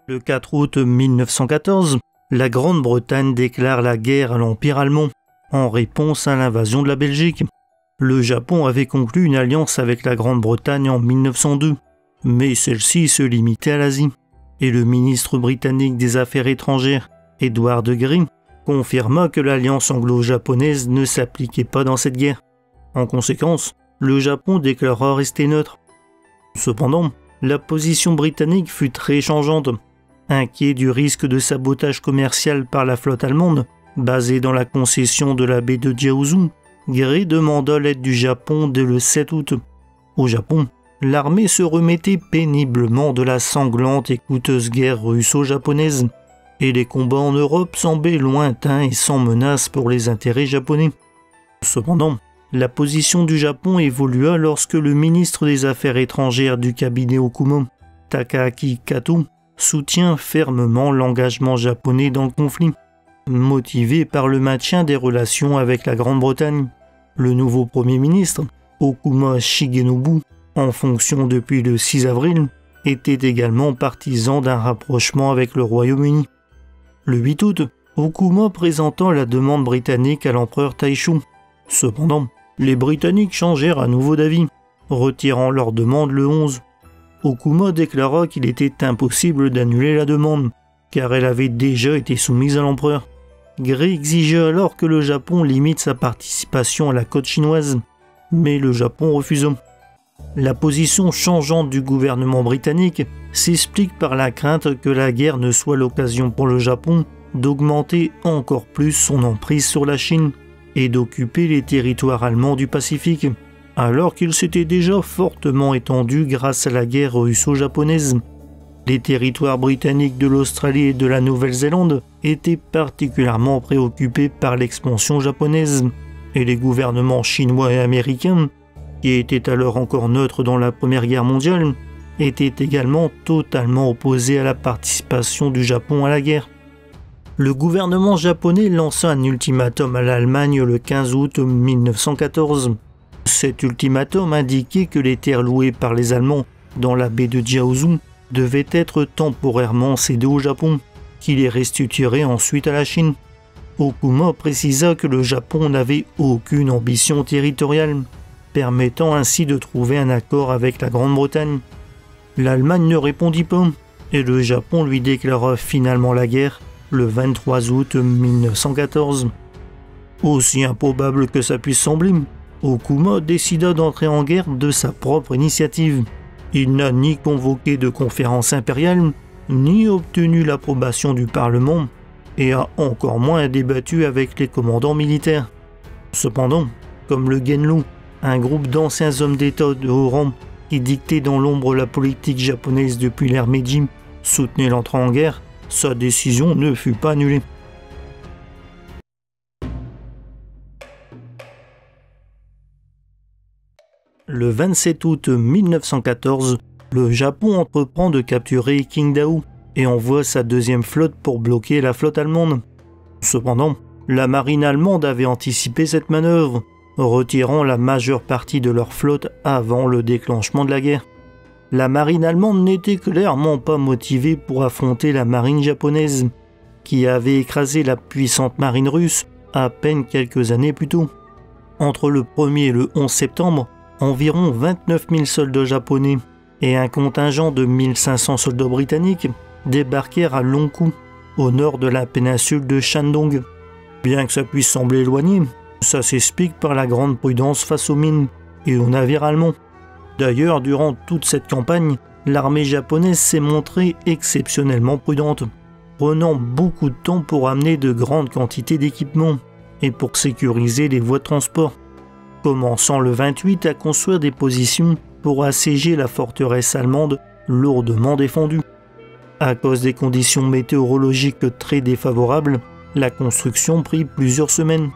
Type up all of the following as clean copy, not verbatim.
Le 4 août 1914, la Grande-Bretagne déclare la guerre à l'Empire allemand en réponse à l'invasion de la Belgique. Le Japon avait conclu une alliance avec la Grande-Bretagne en 1902, mais celle-ci se limitait à l'Asie. Et le ministre britannique des Affaires étrangères, Edward Grey, confirma que l'alliance anglo-japonaise ne s'appliquait pas dans cette guerre. En conséquence, le Japon déclara rester neutre. Cependant, la position britannique fut très changeante. Inquiet du risque de sabotage commercial par la flotte allemande, basée dans la concession de la baie de Jiaozu, Grey demanda l'aide du Japon dès le 7 août. Au Japon, l'armée se remettait péniblement de la sanglante et coûteuse guerre russo-japonaise, et les combats en Europe semblaient lointains et sans menace pour les intérêts japonais. Cependant, la position du Japon évolua lorsque le ministre des Affaires étrangères du cabinet Okumo, Takaaki Kato, soutient fermement l'engagement japonais dans le conflit. Motivé par le maintien des relations avec la Grande-Bretagne, le nouveau Premier ministre, Okuma Shigenobu, en fonction depuis le 6 avril, était également partisan d'un rapprochement avec le Royaume-Uni. Le 8 août, Okuma présentant la demande britannique à l'empereur Taisho. Cependant, les Britanniques changèrent à nouveau d'avis, retirant leur demande le 11. Okuma déclara qu'il était impossible d'annuler la demande, car elle avait déjà été soumise à l'empereur. Grey exigea alors que le Japon limite sa participation à la côte chinoise, mais le Japon refusa. La position changeante du gouvernement britannique s'explique par la crainte que la guerre ne soit l'occasion pour le Japon d'augmenter encore plus son emprise sur la Chine et d'occuper les territoires allemands du Pacifique, alors qu'il s'était déjà fortement étendu grâce à la guerre russo-japonaise. Les territoires britanniques de l'Australie et de la Nouvelle-Zélande étaient particulièrement préoccupés par l'expansion japonaise, et les gouvernements chinois et américains, qui étaient alors encore neutres dans la Première Guerre mondiale, étaient également totalement opposés à la participation du Japon à la guerre. Le gouvernement japonais lança un ultimatum à l'Allemagne le 15 août 1914. Cet ultimatum indiquait que les terres louées par les Allemands dans la baie de Jiaozu devaient être temporairement cédées au Japon, qui les restituerait ensuite à la Chine. Okuma précisa que le Japon n'avait aucune ambition territoriale, permettant ainsi de trouver un accord avec la Grande-Bretagne. L'Allemagne ne répondit pas, et le Japon lui déclara finalement la guerre le 23 août 1914. Aussi improbable que ça puisse sembler, Okuma décida d'entrer en guerre de sa propre initiative. Il n'a ni convoqué de conférence impériale, ni obtenu l'approbation du Parlement, et a encore moins débattu avec les commandants militaires. Cependant, comme le Genro, un groupe d'anciens hommes d'État de haut rang qui dictait dans l'ombre la politique japonaise depuis l'ère Meiji, soutenait l'entrée en guerre, sa décision ne fut pas annulée. Le 27 août 1914, le Japon entreprend de capturer Qingdao et envoie sa deuxième flotte pour bloquer la flotte allemande. Cependant, la marine allemande avait anticipé cette manœuvre, retirant la majeure partie de leur flotte avant le déclenchement de la guerre. La marine allemande n'était clairement pas motivée pour affronter la marine japonaise, qui avait écrasé la puissante marine russe à peine quelques années plus tôt. Entre le 1er et le 11 septembre, environ 29 000 soldats japonais et un contingent de 1500 soldats britanniques débarquèrent à Longkou, au nord de la péninsule de Shandong. Bien que ça puisse sembler éloigné, ça s'explique par la grande prudence face aux mines et aux navires allemands. D'ailleurs, durant toute cette campagne, l'armée japonaise s'est montrée exceptionnellement prudente, prenant beaucoup de temps pour amener de grandes quantités d'équipements et pour sécuriser les voies de transport, commençant le 28 à construire des positions pour assiéger la forteresse allemande lourdement défendue. À cause des conditions météorologiques très défavorables, la construction prit plusieurs semaines.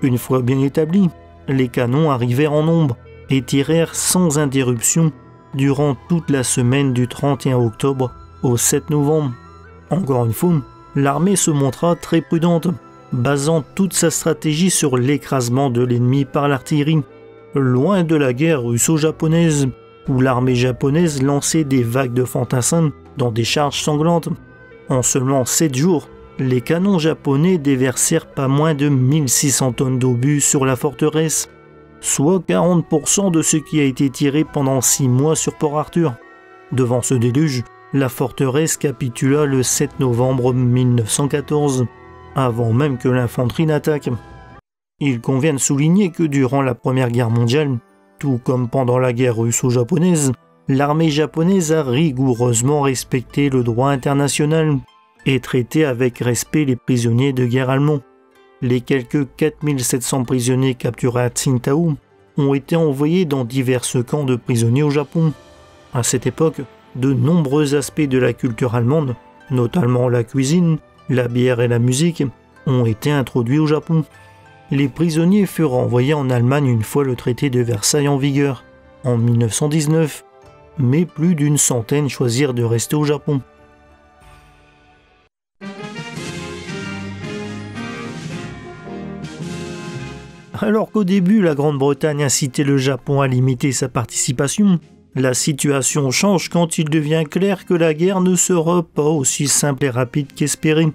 Une fois bien établis, les canons arrivèrent en nombre et tirèrent sans interruption durant toute la semaine du 31 octobre au 7 novembre. Encore une fois, l'armée se montra très prudente, basant toute sa stratégie sur l'écrasement de l'ennemi par l'artillerie, loin de la guerre russo-japonaise, où l'armée japonaise lançait des vagues de fantassins dans des charges sanglantes. En seulement 7 jours, les canons japonais déversèrent pas moins de 1600 tonnes d'obus sur la forteresse, soit 40% de ce qui a été tiré pendant 6 mois sur Port Arthur. Devant ce déluge, la forteresse capitula le 7 novembre 1914, avant même que l'infanterie n'attaque. Il convient de souligner que durant la Première Guerre mondiale, tout comme pendant la guerre russo-japonaise, l'armée japonaise a rigoureusement respecté le droit international et traité avec respect les prisonniers de guerre allemands. Les quelques 4700 prisonniers capturés à Tsingtao ont été envoyés dans divers camps de prisonniers au Japon. À cette époque, de nombreux aspects de la culture allemande, notamment la cuisine, la bière et la musique, ont été introduits au Japon. Les prisonniers furent envoyés en Allemagne une fois le traité de Versailles en vigueur, en 1919, mais plus d'une centaine choisirent de rester au Japon. Alors qu'au début, la Grande-Bretagne incitait le Japon à limiter sa participation, la situation change quand il devient clair que la guerre ne sera pas aussi simple et rapide qu'espéré.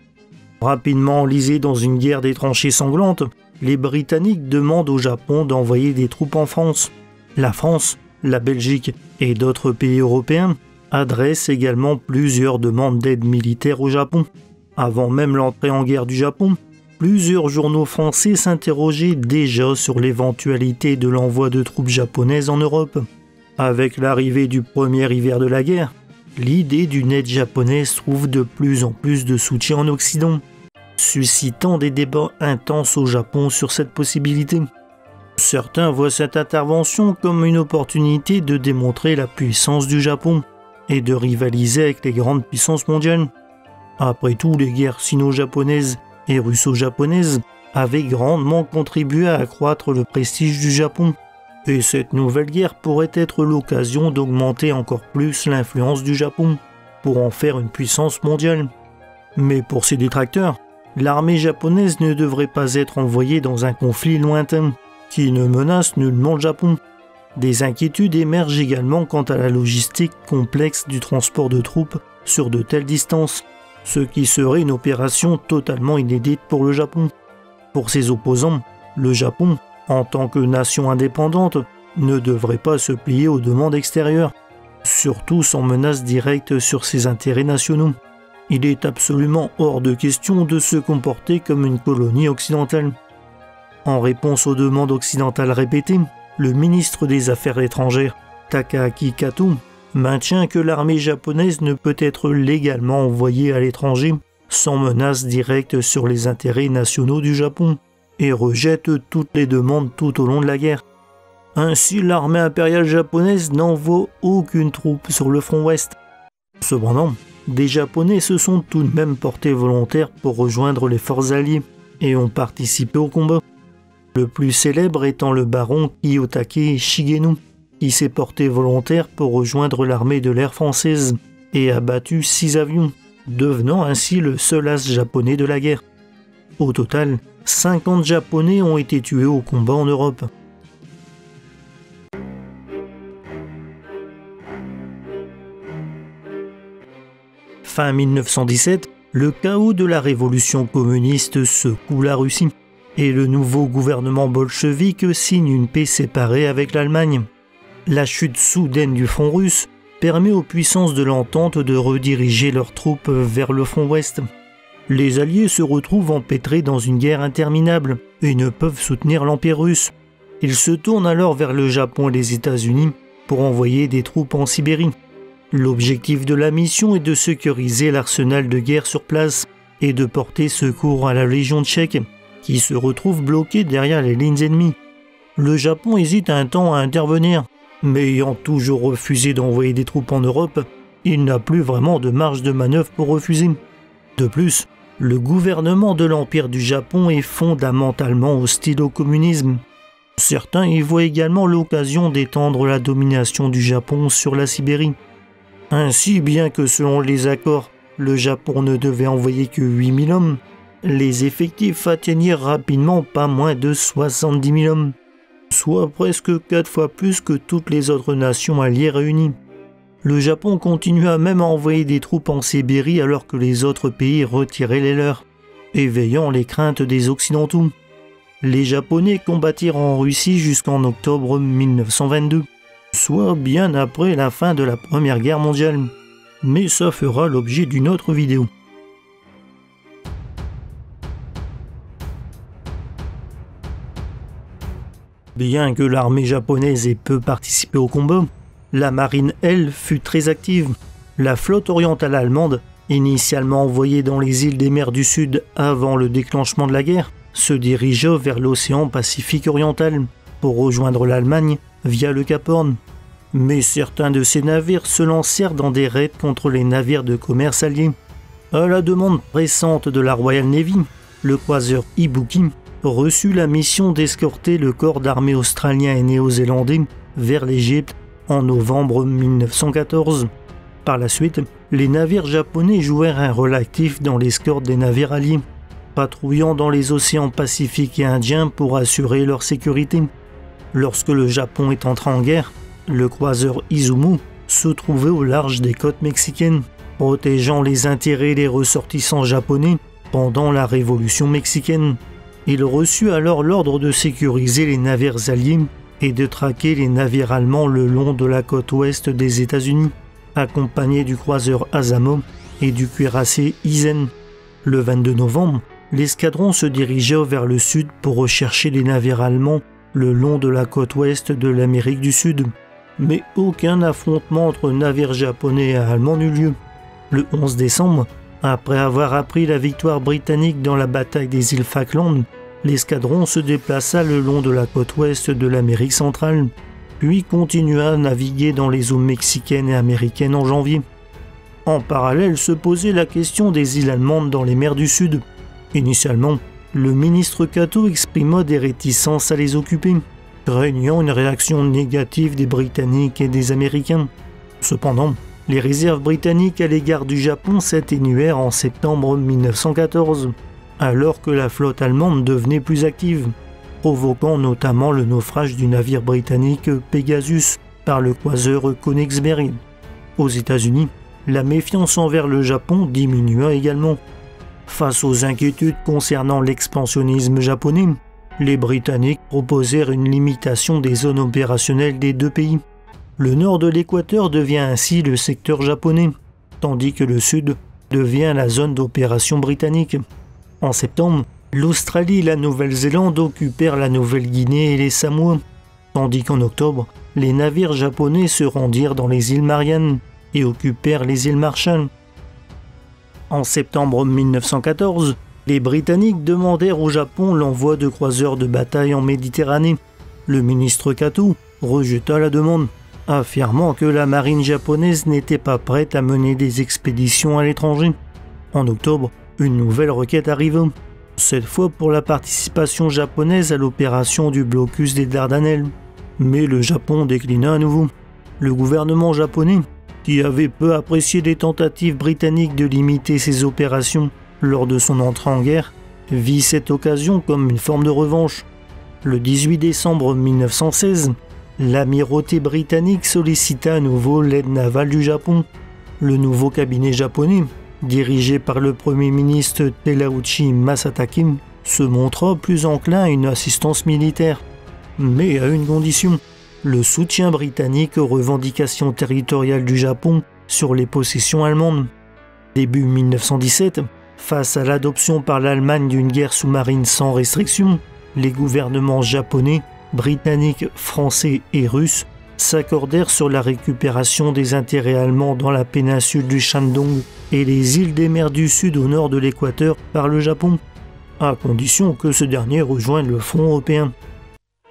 Rapidement enlisés dans une guerre des tranchées sanglantes, les Britanniques demandent au Japon d'envoyer des troupes en France. La France, la Belgique et d'autres pays européens adressent également plusieurs demandes d'aide militaire au Japon. Avant même l'entrée en guerre du Japon, plusieurs journaux français s'interrogeaient déjà sur l'éventualité de l'envoi de troupes japonaises en Europe. Avec l'arrivée du premier hiver de la guerre, l'idée d'une aide japonaise trouve de plus en plus de soutien en Occident, suscitant des débats intenses au Japon sur cette possibilité. Certains voient cette intervention comme une opportunité de démontrer la puissance du Japon et de rivaliser avec les grandes puissances mondiales. Après tout, les guerres sino-japonaises et russo-japonaises avaient grandement contribué à accroître le prestige du Japon, et cette nouvelle guerre pourrait être l'occasion d'augmenter encore plus l'influence du Japon, pour en faire une puissance mondiale. Mais pour ses détracteurs, l'armée japonaise ne devrait pas être envoyée dans un conflit lointain, qui ne menace nullement le Japon. Des inquiétudes émergent également quant à la logistique complexe du transport de troupes sur de telles distances, ce qui serait une opération totalement inédite pour le Japon. Pour ses opposants, le Japon, en tant que nation indépendante, ne devrait pas se plier aux demandes extérieures, surtout sans menace directe sur ses intérêts nationaux. Il est absolument hors de question de se comporter comme une colonie occidentale. En réponse aux demandes occidentales répétées, le ministre des Affaires étrangères, Takahaki Kato, maintient que l'armée japonaise ne peut être légalement envoyée à l'étranger sans menace directe sur les intérêts nationaux du Japon et rejette toutes les demandes tout au long de la guerre. Ainsi, l'armée impériale japonaise n'envoie aucune troupe sur le front ouest. Cependant, des Japonais se sont tout de même portés volontaires pour rejoindre les forces alliées et ont participé au combat. Le plus célèbre étant le baron Kiyotake Shigeno, qui s'est porté volontaire pour rejoindre l'armée de l'air française et a battu 6 avions, devenant ainsi le seul as japonais de la guerre. Au total, 50 Japonais ont été tués au combat en Europe. Fin 1917, le chaos de la révolution communiste secoue la Russie et le nouveau gouvernement bolchevique signe une paix séparée avec l'Allemagne. La chute soudaine du front russe permet aux puissances de l'entente de rediriger leurs troupes vers le front ouest. Les Alliés se retrouvent empêtrés dans une guerre interminable et ne peuvent soutenir l'Empire russe. Ils se tournent alors vers le Japon et les États-Unis pour envoyer des troupes en Sibérie. L'objectif de la mission est de sécuriser l'arsenal de guerre sur place et de porter secours à la Légion tchèque, qui se retrouve bloquée derrière les lignes ennemies. Le Japon hésite un temps à intervenir, mais ayant toujours refusé d'envoyer des troupes en Europe, il n'a plus vraiment de marge de manœuvre pour refuser. De plus, le gouvernement de l'Empire du Japon est fondamentalement hostile au communisme. Certains y voient également l'occasion d'étendre la domination du Japon sur la Sibérie. Ainsi, bien que selon les accords, le Japon ne devait envoyer que 8000 hommes, les effectifs atteignirent rapidement pas moins de 70 000 hommes. soit presque 4 fois plus que toutes les autres nations alliées réunies. Le Japon continua même à envoyer des troupes en Sibérie alors que les autres pays retiraient les leurs, éveillant les craintes des Occidentaux. Les Japonais combattirent en Russie jusqu'en octobre 1922, soit bien après la fin de la Première Guerre mondiale. Mais ça fera l'objet d'une autre vidéo. Bien que l'armée japonaise ait peu participé au combat, la marine, elle, fut très active. La flotte orientale allemande, initialement envoyée dans les îles des mers du Sud avant le déclenchement de la guerre, se dirigea vers l'océan Pacifique oriental pour rejoindre l'Allemagne via le Cap Horn. Mais certains de ces navires se lancèrent dans des raids contre les navires de commerce alliés. À la demande pressante de la Royal Navy, le croiseur Ibuki reçut la mission d'escorter le corps d'armée australien et néo-zélandais vers l'Égypte en novembre 1914. Par la suite, les navires japonais jouèrent un rôle actif dans l'escorte des navires alliés, patrouillant dans les océans Pacifique et Indien pour assurer leur sécurité. Lorsque le Japon est entré en guerre, le croiseur Izumo se trouvait au large des côtes mexicaines, protégeant les intérêts des ressortissants japonais pendant la Révolution mexicaine. Il reçut alors l'ordre de sécuriser les navires alliés et de traquer les navires allemands le long de la côte ouest des États-Unis, accompagné du croiseur Asamo et du cuirassé Isen. Le 22 novembre, l'escadron se dirigea vers le sud pour rechercher les navires allemands le long de la côte ouest de l'Amérique du Sud. Mais aucun affrontement entre navires japonais et allemands n'eut lieu. Le 11 décembre, après avoir appris la victoire britannique dans la bataille des îles Falkland, l'escadron se déplaça le long de la côte ouest de l'Amérique centrale, puis continua à naviguer dans les eaux mexicaines et américaines en janvier. En parallèle se posait la question des îles allemandes dans les mers du Sud. Initialement, le ministre Kato exprima des réticences à les occuper, craignant une réaction négative des Britanniques et des Américains. Cependant, les réserves britanniques à l'égard du Japon s'atténuèrent en septembre 1914, alors que la flotte allemande devenait plus active, provoquant notamment le naufrage du navire britannique Pegasus par le croiseur Königsberg. Aux États-Unis, la méfiance envers le Japon diminua également. Face aux inquiétudes concernant l'expansionnisme japonais, les Britanniques proposèrent une limitation des zones opérationnelles des deux pays. Le nord de l'équateur devient ainsi le secteur japonais, tandis que le sud devient la zone d'opération britannique. En septembre, l'Australie et la Nouvelle-Zélande occupèrent la Nouvelle-Guinée et les Samoa, tandis qu'en octobre, les navires japonais se rendirent dans les îles Mariannes et occupèrent les îles Marshall. En septembre 1914, les Britanniques demandèrent au Japon l'envoi de croiseurs de bataille en Méditerranée. Le ministre Kato rejeta la demande, affirmant que la marine japonaise n'était pas prête à mener des expéditions à l'étranger. En octobre, une nouvelle requête arriva, cette fois pour la participation japonaise à l'opération du blocus des Dardanelles. Mais le Japon déclina à nouveau. Le gouvernement japonais, qui avait peu apprécié les tentatives britanniques de limiter ses opérations lors de son entrée en guerre, vit cette occasion comme une forme de revanche. Le 18 décembre 1916, l'amirauté britannique sollicita à nouveau l'aide navale du Japon. Le nouveau cabinet japonais, dirigé par le premier ministre Terauchi Masatake, se montra plus enclin à une assistance militaire, mais à une condition: le soutien britannique aux revendications territoriales du Japon sur les possessions allemandes. Début 1917, face à l'adoption par l'Allemagne d'une guerre sous-marine sans restriction, les gouvernements japonais, britanniques, français et russes s'accordèrent sur la récupération des intérêts allemands dans la péninsule du Shandong et les îles des mers du Sud au nord de l'équateur par le Japon, à condition que ce dernier rejoigne le front européen.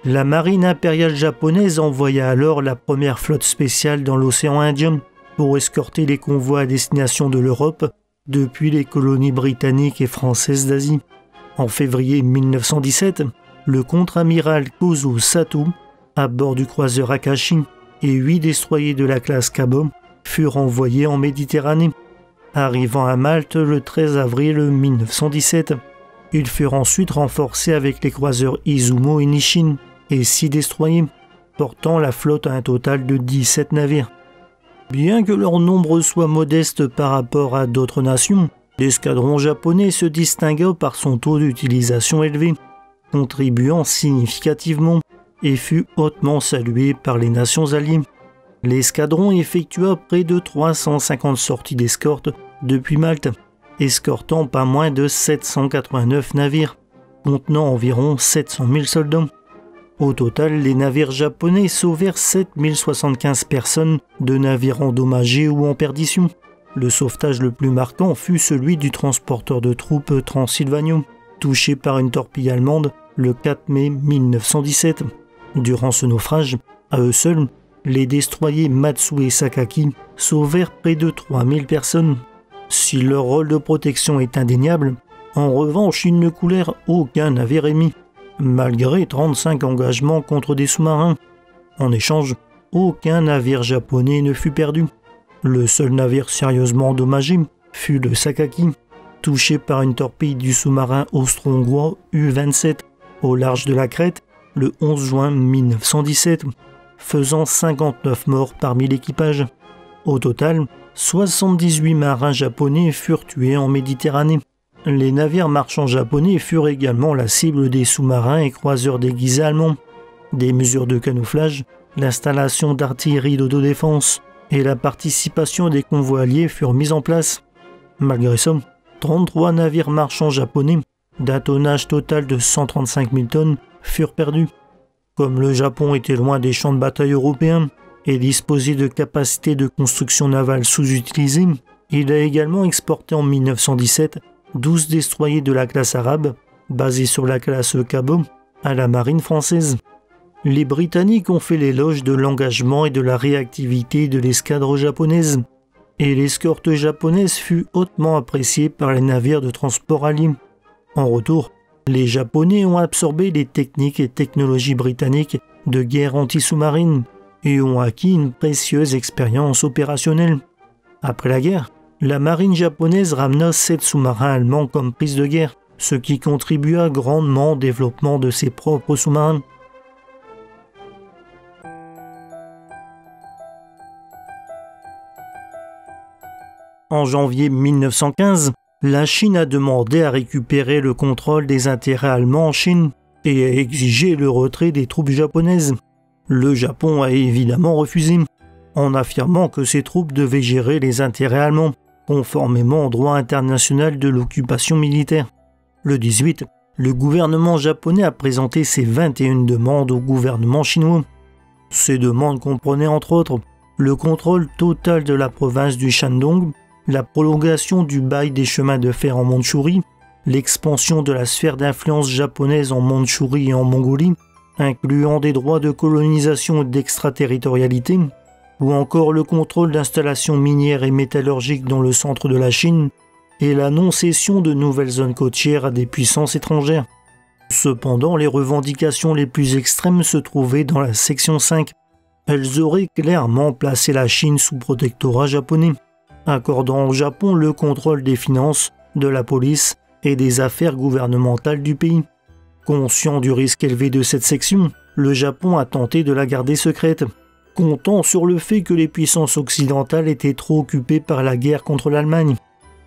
La marine impériale japonaise envoya alors la première flotte spéciale dans l'océan Indien pour escorter les convois à destination de l'Europe depuis les colonies britanniques et françaises d'Asie. En février 1917, le contre-amiral Kozo Sato, à bord du croiseur Akashi, et 8 destroyers de la classe Kabo furent envoyés en Méditerranée. Arrivant à Malte le 13 avril 1917, ils furent ensuite renforcés avec les croiseurs Izumo et Nishin. et 6 destroyers, portant la flotte à un total de 17 navires. Bien que leur nombre soit modeste par rapport à d'autres nations, l'escadron japonais se distingua par son taux d'utilisation élevé, contribuant significativement et fut hautement salué par les nations alliées. L'escadron effectua près de 350 sorties d'escorte depuis Malte, escortant pas moins de 789 navires, contenant environ 700 000 soldats. Au total, les navires japonais sauvèrent 7075 personnes de navires endommagés ou en perdition. Le sauvetage le plus marquant fut celui du transporteur de troupes Transylvanio, touché par une torpille allemande le 4 mai 1917. Durant ce naufrage, à eux seuls, les destroyers Matsu et Sakaki sauvèrent près de 3000 personnes. Si leur rôle de protection est indéniable, en revanche, ils ne coulèrent aucun navire ennemi, malgré 35 engagements contre des sous-marins. En échange, aucun navire japonais ne fut perdu. Le seul navire sérieusement endommagé fut le Sakaki, touché par une torpille du sous-marin austro-hongrois U-27 au large de la Crète le 11 juin 1917, faisant 59 morts parmi l'équipage. Au total, 78 marins japonais furent tués en Méditerranée. Les navires marchands japonais furent également la cible des sous-marins et croiseurs déguisés allemands. Des mesures de camouflage, l'installation d'artillerie d'autodéfense et la participation des convois alliés furent mises en place. Malgré ça, 33 navires marchands japonais, d'un tonnage total de 135 000 tonnes, furent perdus. Comme le Japon était loin des champs de bataille européens et disposait de capacités de construction navale sous-utilisées, il a également exporté en 1917 12 destroyers de la classe arabe, basés sur la classe Cabot, à la marine française. Les Britanniques ont fait l'éloge de l'engagement et de la réactivité de l'escadre japonaise, et l'escorte japonaise fut hautement appréciée par les navires de transport alliés. En retour, les Japonais ont absorbé les techniques et technologies britanniques de guerre anti-sous-marine et ont acquis une précieuse expérience opérationnelle. Après la guerre, la marine japonaise ramena 7 sous-marins allemands comme prise de guerre, ce qui contribua grandement au développement de ses propres sous-marins. En janvier 1915, la Chine a demandé à récupérer le contrôle des intérêts allemands en Chine et a exigé le retrait des troupes japonaises. Le Japon a évidemment refusé, en affirmant que ses troupes devaient gérer les intérêts allemands, conformément au droit international de l'occupation militaire. Le 18, le gouvernement japonais a présenté ses 21 demandes au gouvernement chinois. Ces demandes comprenaient entre autres le contrôle total de la province du Shandong, la prolongation du bail des chemins de fer en Mandchourie, l'expansion de la sphère d'influence japonaise en Mandchourie et en Mongolie, incluant des droits de colonisation et d'extraterritorialité, ou encore le contrôle d'installations minières et métallurgiques dans le centre de la Chine, et la non-cession de nouvelles zones côtières à des puissances étrangères. Cependant, les revendications les plus extrêmes se trouvaient dans la section 5. Elles auraient clairement placé la Chine sous protectorat japonais, accordant au Japon le contrôle des finances, de la police et des affaires gouvernementales du pays. Conscient du risque élevé de cette section, le Japon a tenté de la garder secrète, comptant sur le fait que les puissances occidentales étaient trop occupées par la guerre contre l'Allemagne.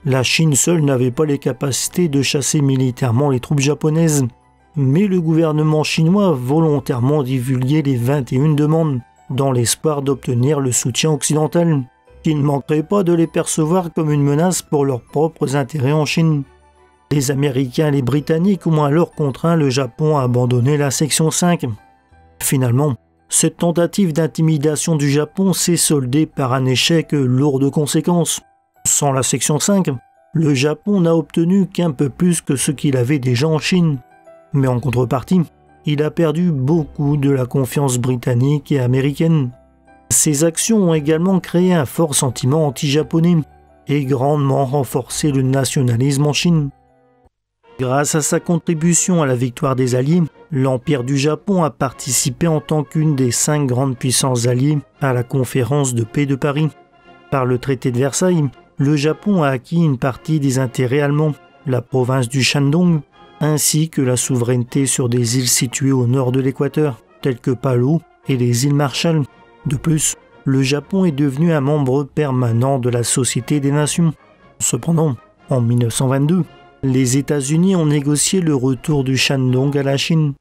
La Chine seule n'avait pas les capacités de chasser militairement les troupes japonaises, mais le gouvernement chinois a volontairement divulgué les 21 demandes, dans l'espoir d'obtenir le soutien occidental, qui ne manquerait pas de les percevoir comme une menace pour leurs propres intérêts en Chine. Les Américains et les Britanniques ont alors contraint le Japon à abandonner la section 5. Finalement, cette tentative d'intimidation du Japon s'est soldée par un échec lourd de conséquences. Sans la section 5, le Japon n'a obtenu qu'un peu plus que ce qu'il avait déjà en Chine. Mais en contrepartie, il a perdu beaucoup de la confiance britannique et américaine. Ces actions ont également créé un fort sentiment anti-japonais et grandement renforcé le nationalisme en Chine. Grâce à sa contribution à la victoire des Alliés, l'Empire du Japon a participé en tant qu'une des 5 grandes puissances alliées à la conférence de paix de Paris. Par le traité de Versailles, le Japon a acquis une partie des intérêts allemands, la province du Shandong, ainsi que la souveraineté sur des îles situées au nord de l'équateur. tels que Palau et les îles Marshall. De plus, le Japon est devenu un membre permanent de la Société des Nations. Cependant, en 1922, les États-Unis ont négocié le retour du Shandong à la Chine.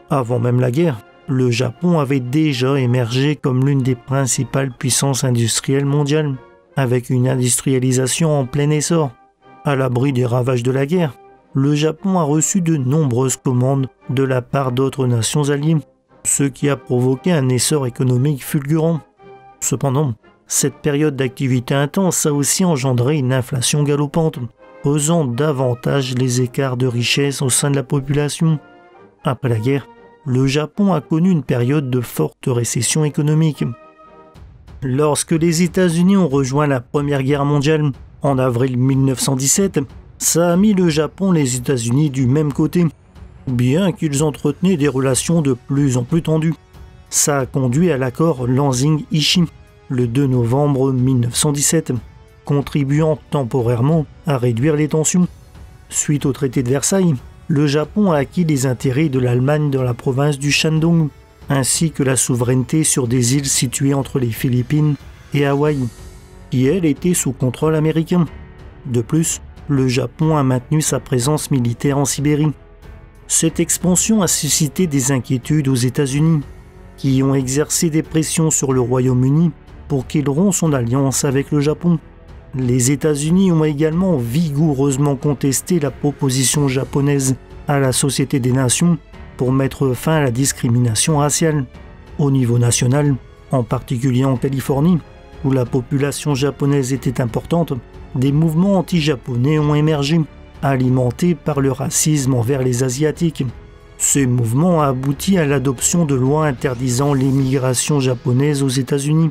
Avant même la guerre, le Japon avait déjà émergé comme l'une des principales puissances industrielles mondiales, avec une industrialisation en plein essor. À l'abri des ravages de la guerre, le Japon a reçu de nombreuses commandes de la part d'autres nations alliées, ce qui a provoqué un essor économique fulgurant. Cependant, cette période d'activité intense a aussi engendré une inflation galopante, creusant davantage les écarts de richesse au sein de la population. Après la guerre, le Japon a connu une période de forte récession économique. Lorsque les États-Unis ont rejoint la Première Guerre mondiale, en avril 1917, ça a mis le Japon et les États-Unis du même côté, bien qu'ils entretenaient des relations de plus en plus tendues. Ça a conduit à l'accord Lansing-Ishii, le 2 novembre 1917, contribuant temporairement à réduire les tensions. Suite au traité de Versailles, le Japon a acquis les intérêts de l'Allemagne dans la province du Shandong, ainsi que la souveraineté sur des îles situées entre les Philippines et Hawaï, qui elles étaient sous contrôle américain. De plus, le Japon a maintenu sa présence militaire en Sibérie. Cette expansion a suscité des inquiétudes aux États-Unis, qui ont exercé des pressions sur le Royaume-Uni pour qu'il rompt son alliance avec le Japon. Les États-Unis ont également vigoureusement contesté la proposition japonaise à la Société des Nations pour mettre fin à la discrimination raciale. Au niveau national, en particulier en Californie, où la population japonaise était importante, des mouvements anti-japonais ont émergé, alimentés par le racisme envers les Asiatiques. Ces mouvements ont abouti à l'adoption de lois interdisant l'immigration japonaise aux États-Unis.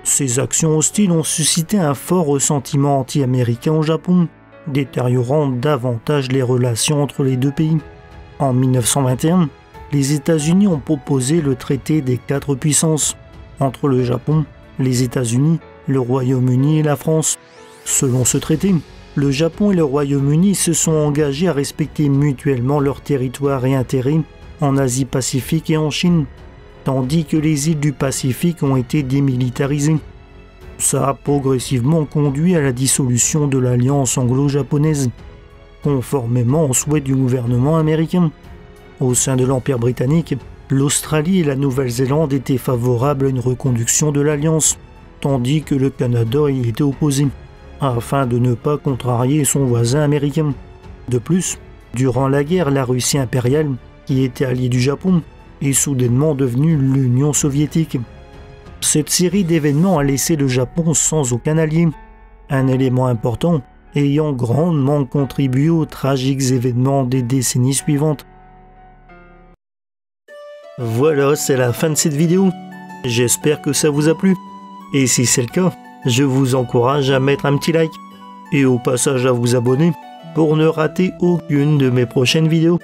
Ces actions hostiles ont suscité un fort ressentiment anti-américain au Japon, détériorant davantage les relations entre les deux pays. En 1921, les États-Unis ont proposé le traité des 4 puissances, entre le Japon, les États-Unis, le Royaume-Uni et la France. Selon ce traité, le Japon et le Royaume-Uni se sont engagés à respecter mutuellement leurs territoires et intérêts en Asie-Pacifique et en Chine, tandis que les îles du Pacifique ont été démilitarisées. Ça a progressivement conduit à la dissolution de l'alliance anglo-japonaise, conformément aux souhaits du gouvernement américain. Au sein de l'Empire britannique, l'Australie et la Nouvelle-Zélande étaient favorables à une reconduction de l'alliance, tandis que le Canada y était opposé, afin de ne pas contrarier son voisin américain. De plus, durant la guerre, la Russie impériale, qui était alliée du Japon, est soudainement devenue l'Union soviétique. Cette série d'événements a laissé le Japon sans aucun allié, un élément important ayant grandement contribué aux tragiques événements des décennies suivantes. Voilà, c'est la fin de cette vidéo. J'espère que ça vous a plu. Et si c'est le cas, je vous encourage à mettre un petit like et au passage à vous abonner pour ne rater aucune de mes prochaines vidéos.